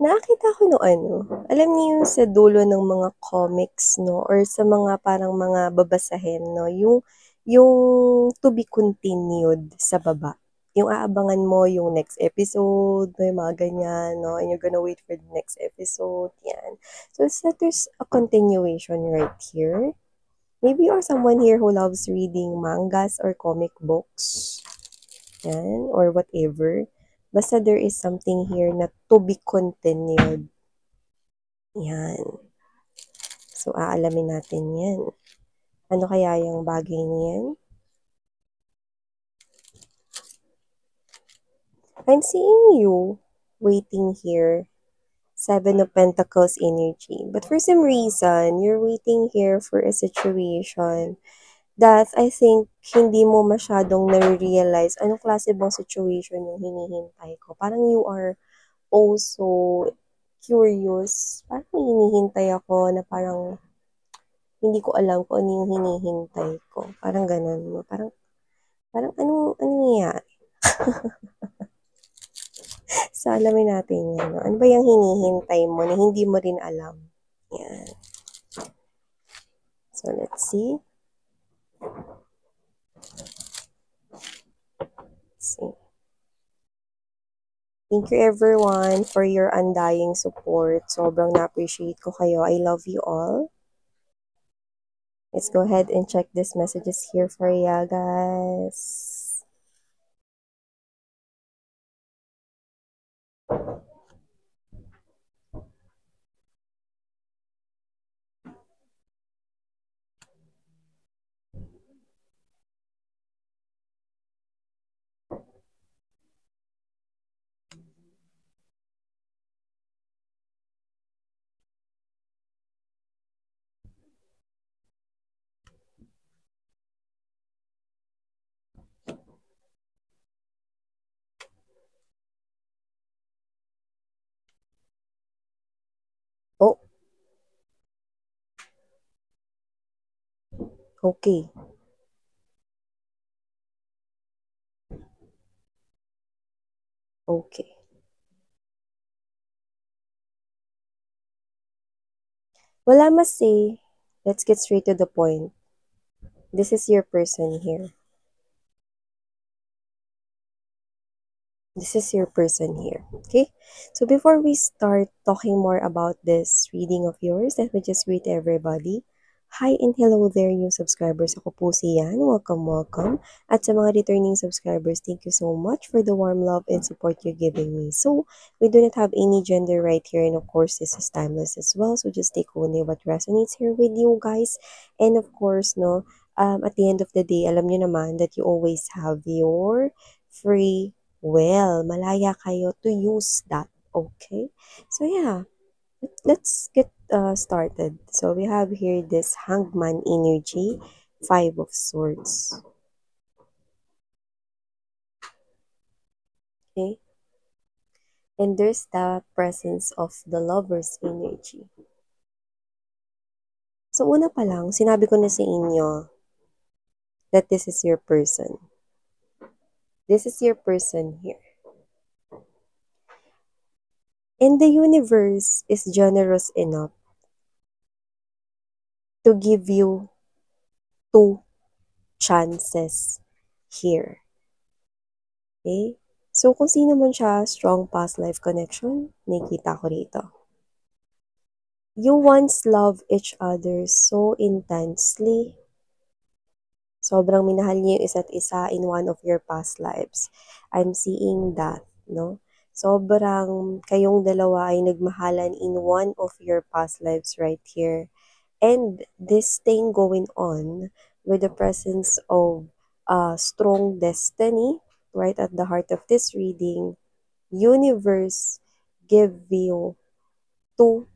Nakakita ko no ano, alam niyo yung sa dulo ng mga comics 'no or sa mga parang mga babasahin 'no, yung to be continued sa baba. Yung aabangan mo yung next episode 'no, yung mga ganyan 'no, and you're gonna wait for the next episode, 'yan. So, there's a continuation right here. Maybe you're someone here who loves reading mangas or comic books, 'yan, or whatever. Basta there is something here na to be continued. Yan. So, aalamin natin yan. Ano kaya yung bagay niyan? I'm seeing you waiting here. Seven of Pentacles energy. But for some reason, you're waiting here for a situation that I think hindi mo masyadong nare-realize anong klase bang situation yung hinihintay ko. Parang you are also curious. Parang may hinihintay ako na parang hindi ko alam kung ano yung hinihintay ko. Parang ganun. Parang anong nangyayari? So, alamin natin yan. No? Ano ba yung hinihintay mo na hindi mo rin alam? Yan. So, let's see. Let's see. Thank you everyone for your undying support. Sobrang na-appreciate ko kayo. I love you all. Let's go ahead and check these messages here for you guys. Oh, okay. Okay. Wala mas say. Let's get straight to the point. This is your person here. This is your person here. Okay? So before we start talking more about this reading of yours, let me just greet everybody. Hi and hello there, new subscribers. Ako po si Yan. Welcome, welcome. At sa mga returning subscribers, thank you so much for the warm love and support you're giving me. So, we do not have any gender right here, and of course, this is timeless as well. So, just take only what resonates here with you guys. And of course, no, at the end of the day, alam nyo naman that you always have your free will. Malaya kayo to use that. Okay? So, yeah. Let's get started. So we have here this Hangman energy, Five of Swords. Okay? And there's the presence of the Lover's energy. So una pa lang, sinabi ko na sa inyo that this is your person. This is your person here. And the universe is generous enough to give you two chances here. Okay? So, kung sino man siya, strong past life connection, nakikita ko rito. You once loved each other so intensely. Sobrang minahal niyo yung isa't isa in one of your past lives. I'm seeing that, no? Sobrang kayong dalawa ay nagmahalan in one of your past lives right here. And this thing going on with the presence of strong destiny, right at the heart of this reading, universe give you two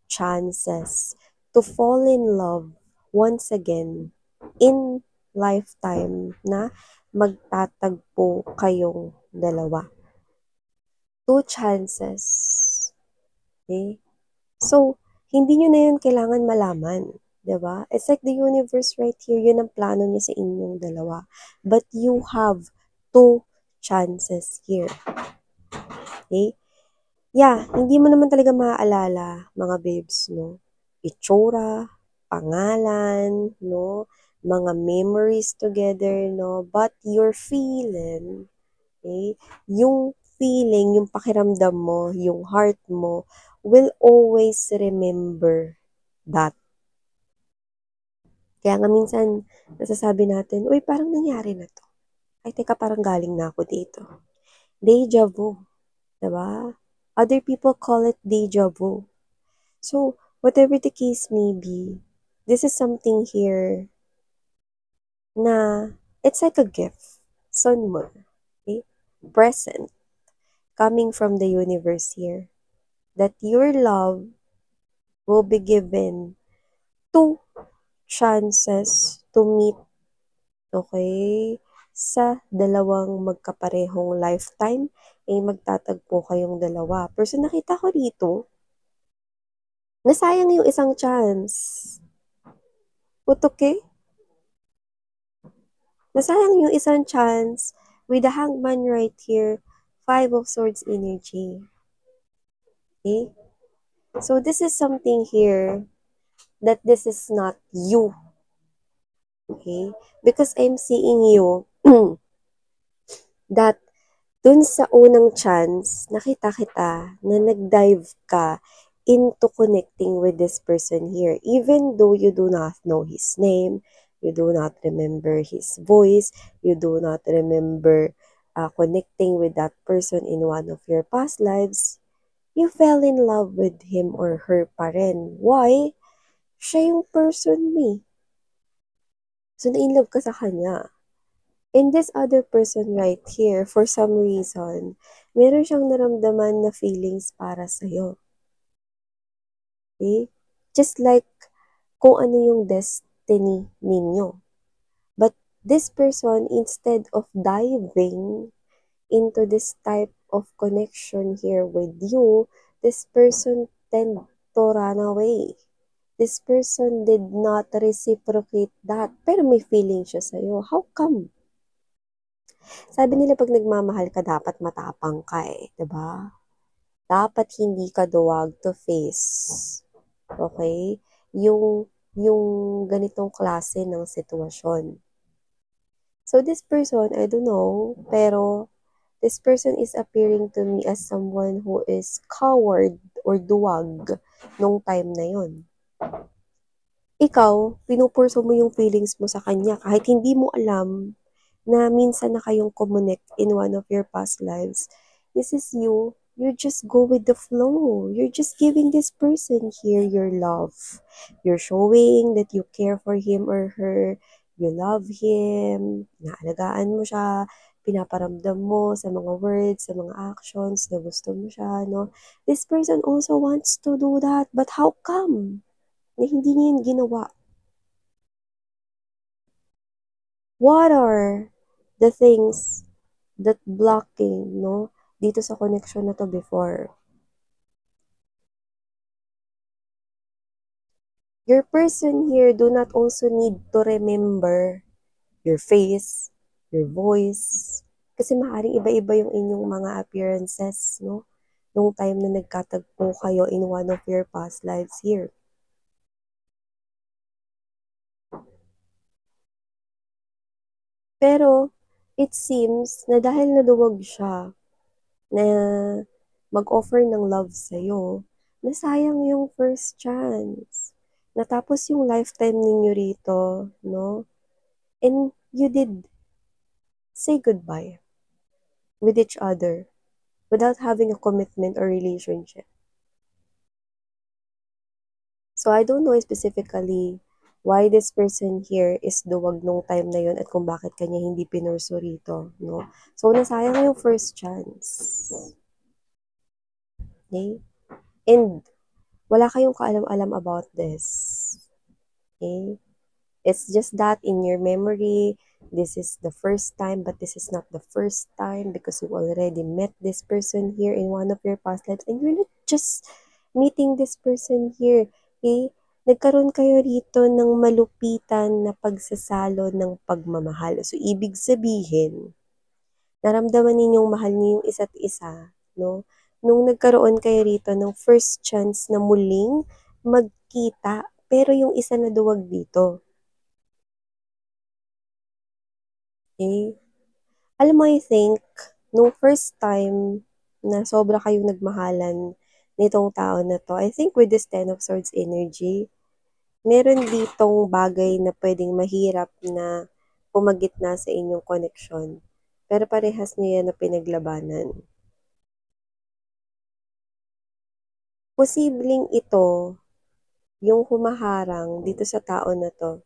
chances to fall in love once again in lifetime na magtatagpo kayong dalawa. Two chances. Okay? So, hindi nyo na yun kailangan malaman. Diba? It's like the universe right here, yun ang plano niya sa inyong dalawa. But you have two chances here. Okay? Yeah, hindi mo naman talaga maaalala, mga babes, no? Itsura, pangalan, no? Mga memories together, no? But you're feeling, okay? Yung feeling, yung pakiramdam mo, yung heart mo, will always remember that. Kaya nga minsan, nasasabi natin, uy, parang nangyari na to. Ay, teka, parang galing na ako dito. Deja vu, diba? Other people call it deja vu. So, whatever the case may be, this is something here na it's like a gift. Sunmo, okay? Present, coming from the universe here. That your love will be given two chances to meet, okay? Sa dalawang magkaparehong lifetime, ay magtatagpo kayong dalawa. Pero so nakita ko dito, nasayang yung isang chance. Putok eh? Nasayang yung isang chance with the hangman right here, Five of Swords energy. Okay? So this is something here that this is not you. Okay? Because I'm seeing you that dun sa unang chance, nakita kita na nag-dive ka into connecting with this person here. Even though you do not know his name, you do not remember his voice, you do not remember connecting with that person in one of your past lives, you fell in love with him or her pa rin. Why? Siya yung person mo. So, na-inlove ka sa kanya. And this other person right here, for some reason, meron siyang naramdaman na feelings para sa'yo. Okay? Just like kung ano yung destiny ninyo. But this person, instead of diving into this type of connection here with you, this person tend to run away. This person did not reciprocate that. Pero may feeling siya sa'yo. How come? Sabi nila pag nagmamahal ka, dapat matapang ka eh. 'Di ba? Dapat hindi ka duwag to face. Okay? Yung ganitong klase ng sitwasyon. So this person, I don't know, pero this person is appearing to me as someone who is coward or duwag nung time na yon. Ikaw, pinupurso mo yung feelings mo sa kanya kahit hindi mo alam na minsan na kayong connect in one of your past lives. This is you. You just go with the flow. You're just giving this person here your love. You're showing that you care for him or her. You love him. Naalagaan mo siya. Pinaparamdam mo sa mga words, sa mga actions na gusto mo siya, no? This person also wants to do that. But how come na hindi niya yun ginawa? What are the things that blocking, no? Dito sa connection na to before. Your person here do not also need to remember your face, your voice. Kasi maaaring iba-iba yung inyong mga appearances, no? Nung time na nagkatagpo kayo in one of your past lives here. Pero, it seems na dahil naduwag siya na mag-offer ng love sa'yo, nasayang yung first chance. Natapos yung lifetime ninyo rito, no? And you did say goodbye with each other without having a commitment or relationship. So I don't know specifically why this person here is duwag nung time na yun at kung bakit kanya hindi pinurso rito, no? So nasayang yung first chance. Okay? And wala kayong kaalam-alam about this. Okay? It's just that in your memory, this is the first time, but this is not the first time because you already met this person here in one of your past lives and you're not just meeting this person here. Okay? Nagkaroon kayo rito ng malupitan na pagsasalo ng pagmamahal. So, ibig sabihin, naramdaman ninyong mahal niyo yung isa't isa, no? nung nagkaroon kayo rito ng first chance na muling magkita, pero yung isa na duwag dito. Okay? Alam mo, I think, nung first time na sobra kayong nagmahalan nitong tao na to, I think with this Ten of Swords energy, meron ditong bagay na pwedeng mahirap na pumagitna sa inyong connection. Pero parehas niyo yan na pinaglabanan. Posibleng ito yung humaharang dito sa tao na to,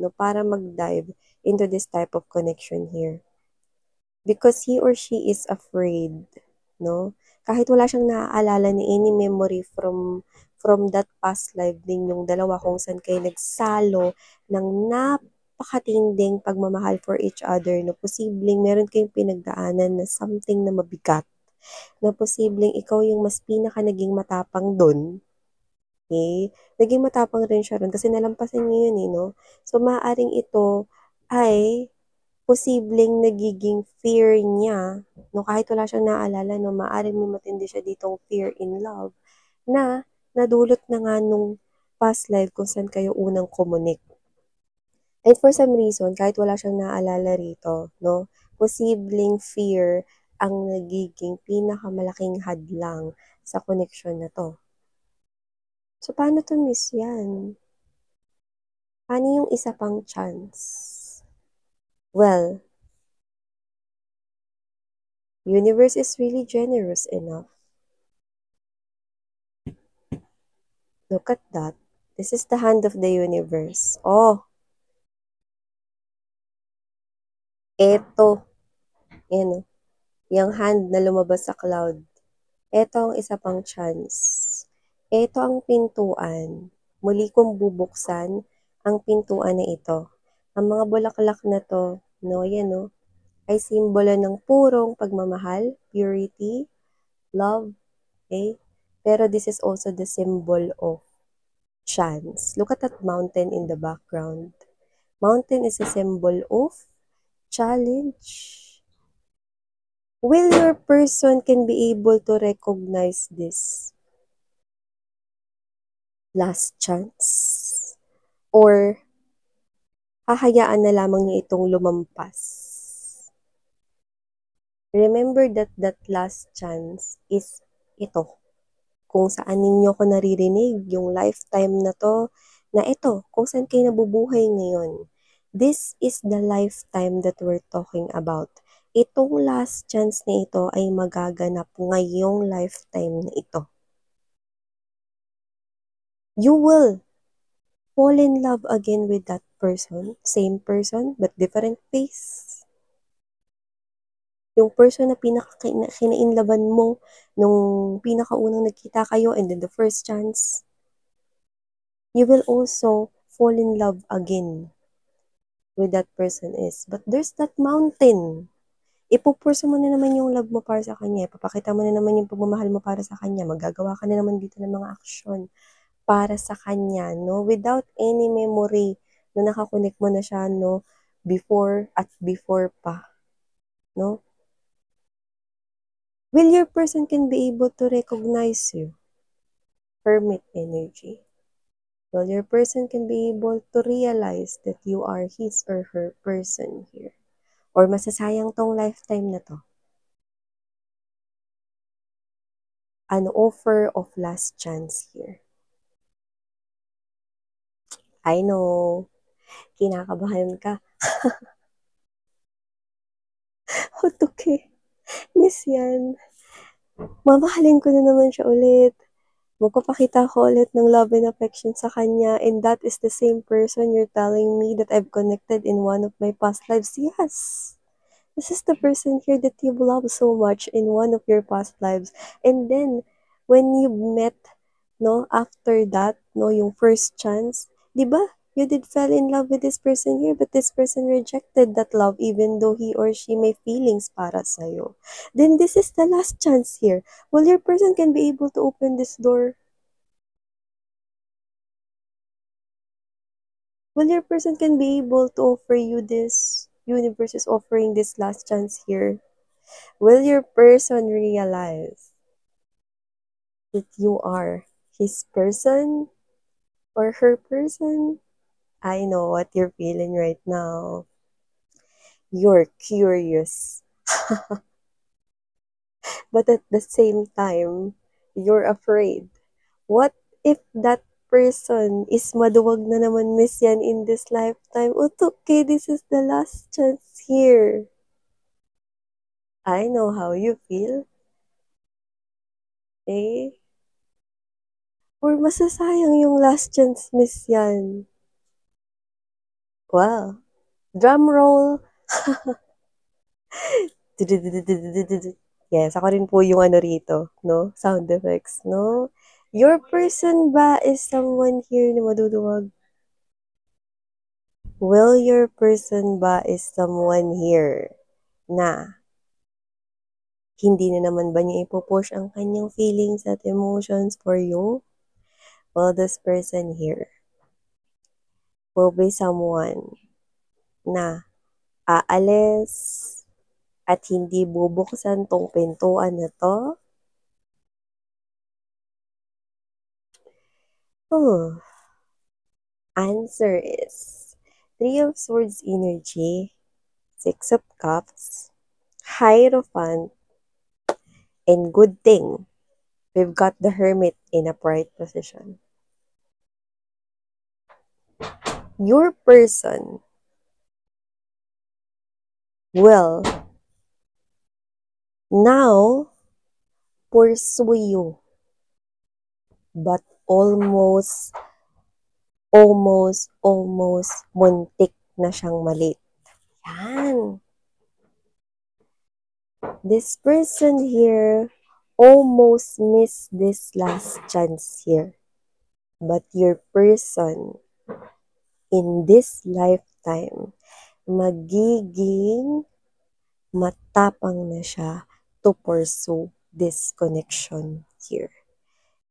no, para mag-dive into this type of connection here. Because he or she is afraid, no? Kahit wala siyang naaalala ni any memory from that past life din yung dalawa kung saan kayo nagsalo ng napakatinding pagmamahal for each other, no? Posibleng meron kayong pinagdaanan na something na mabigat, na posibleng ikaw yung mas pinaka naging matapang dun. Okay? Naging matapang rin siya ron kasi nalampasan niyo yun, no? So, maaaring ito ay posibleng nagiging fear niya, no, kahit wala siyang naalala, no, maaaring may matindi siya ditong fear in love, na nadulot na nga nung past life kung saan kayo unang kumunik. And for some reason, kahit wala siyang naalala rito, no, posibleng fear ang nagiging pinakamalaking hadlang sa connection na to. So, paano to miss yan? Paano yung isa pang chance? Well, universe is really generous enough. Look at that. This is the hand of the universe. Oh, eto. Yan, yung hand na lumabas sa cloud. Eto ang isa pang chance. Eto ang pintuan. Muli kong bubuksan ang pintuan na ito. Ang mga bulaklak na to, no, yan, no, ay simbolo ng purong pagmamahal, purity, love, okay? Pero this is also the symbol of chance. Look at that mountain in the background. Mountain is a symbol of challenge. Will your person can be able to recognize this last chance? Or hahayaan na lamang niya itong lumampas? Remember that that last chance is ito. Kung saan ninyo ko naririnig yung lifetime na to, na ito, kung saan kayo nabubuhay ngayon. This is the lifetime that we're talking about. Itong last chance na ito ay magaganap ngayong lifetime na ito. You will fall in love again with that person, same person, but different face. Yung person na pinaka-kinainlaban mo nung pinakaunang nagkita kayo and then the first chance, you will also fall in love again with that person is. But there's that mountain. Ipupurso mo na naman yung love mo para sa kanya. Ipapakita mo na naman yung pagmamahal mo para sa kanya. Magagawa ka na naman dito ng mga aksyon para sa kanya, no? Without any memory na nakakonek mo na siya, no? Before at before pa, no? Will your person can be able to recognize you? Hermit energy. Well, your person can be able to realize that you are his or her person here. Or masasayang tong lifetime na to. An offer of last chance here. I know, kinakabahan ka. Otoke, miss yan. Mamahalin ko na naman siya ulit. Magpapakita ko ulit ng love and affection sa kanya, and that is the same person you're telling me that I've connected in one of my past lives. Yes! This is the person here that you love so much in one of your past lives. And then, when you met, no, after that, no, yung first chance, di ba? You did fell in love with this person here, but this person rejected that love even though he or she may feelings para sa'yo. Then this is the last chance here. Well, your person can be able to open this door. Well, your person can be able to offer you this. Universe is offering this last chance here. Will your person realize that you are his person or her person. I know what you're feeling right now. You're curious, but at the same time, you're afraid. What if that person is maduwag na naman miss yan in this lifetime? Okay, this is the last chance here. I know how you feel. Eh? Or masasayang yung last chance miss yan. Wow. Drum roll. Yes, ako rin po yung ano rito, no? Sound effects, no? Your person ba is someone here na maduduwag? Will your person ba is someone here na hindi na naman ba niya ipupush ang kanyang feelings at emotions for you? Well, this person here will be someone na aalis at hindi bubuksan tong pintuan na to. Answer is Three of Swords energy, Six of Cups, Hierophant, and good thing, we've got the Hermit in a bright position. Your person will now pursue you, but almost muntik na siyang malit. Yan. This person here almost missed this last chance here. But your person in this lifetime, magiging matapang na siya to pursue this connection here.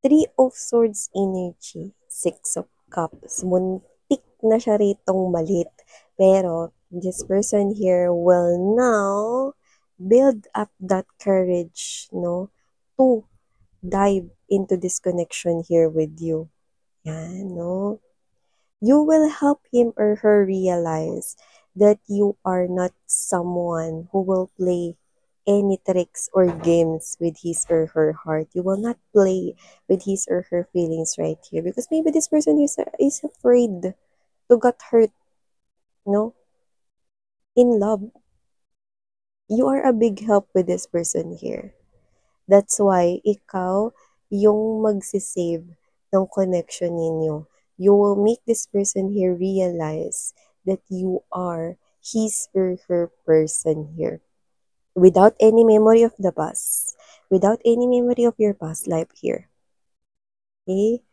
Three of Swords energy, Six of Cups. Muntik na siya ritong malit. Pero this person here will now build up that courage, no, to dive into this connection here with you. Yan, no? You will help him or her realize that you are not someone who will play any tricks or games with his or her heart. You will not play with his or her feelings right here because maybe this person is afraid to get hurt, no? In love. You are a big help with this person here. That's why ikaw yung magsisave ng connection ninyo. You will make this person here realize that you are his or her person here. Without any memory of the past. Without any memory of your past life here. Okay?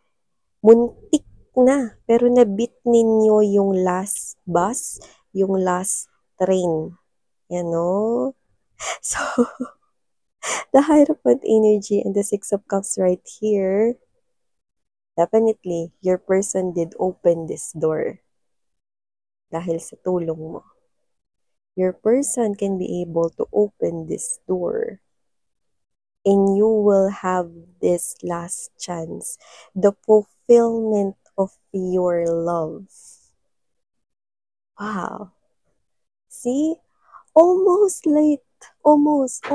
Muntik na. Pero nabit ninyo yung last bus, yung last train. Yan, no? So, the Hierophant energy and the Six of Cups right here, definitely, your person did open this door dahil sa tulong mo. Your person can be able to open this door and you will have this last chance, the fulfillment of your love. Wow. See? Almost late. Almost.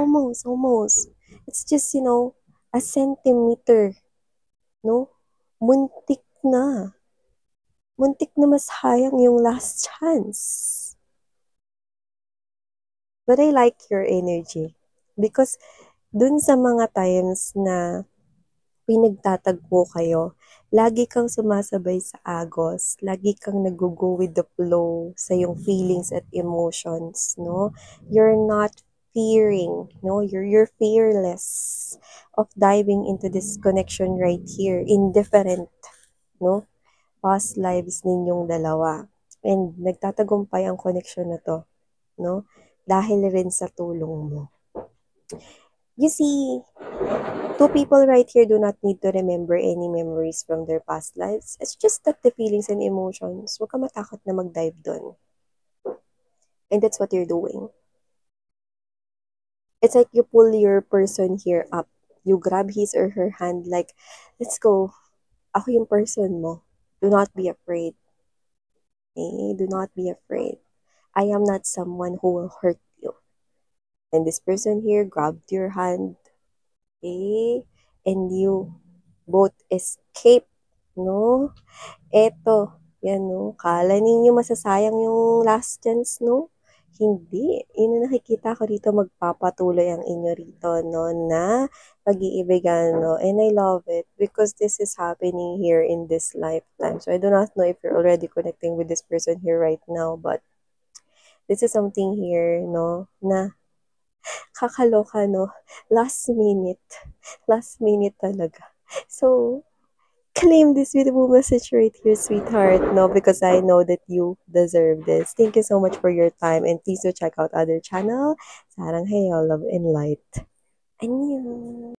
It's just, a centimeter. No? Muntik na. Muntik na masayang yung last chance. But I like your energy. Because dun sa mga times na pinagtatagpo kayo, lagi kang sumasabay sa agos, lagi kang nag-go with the flow sa yung feelings at emotions, no? You're not fearing, no? You're fearless of diving into this connection right here, indifferent, no? Past lives ninyong dalawa. And nagtatagumpay ang connection na to, no? Dahil rin sa tulong mo. You see, two people right here do not need to remember any memories from their past lives. It's just that the feelings and emotions, huwag ka matakot na mag-dive dun. And that's what you're doing. It's like you pull your person here up You grab his or her hand like, let's go. Ako yung person mo. Do not be afraid. Okay? Do not be afraid. I am not someone who will hurt you. And this person here grabbed your hand. Okay? And you both escape. No? Eto. Yan, no? Kala ninyo masasayang yung last chance, no? Hindi. Yun ang nakikita ko rito, magpapatuloy ang inyo rito, no, na pag-iibigan, no? And I love it because this is happening here in this lifetime. So I do not know if you're already connecting with this person here right now, but this is something here, no, na kakaloka, no? Last minute talaga. So, claim this beautiful message right here, sweetheart. No, because I know that you deserve this. Thank you so much for your time. And please do check out other channel. Sarang Heyo, Love and Light. Annyeong.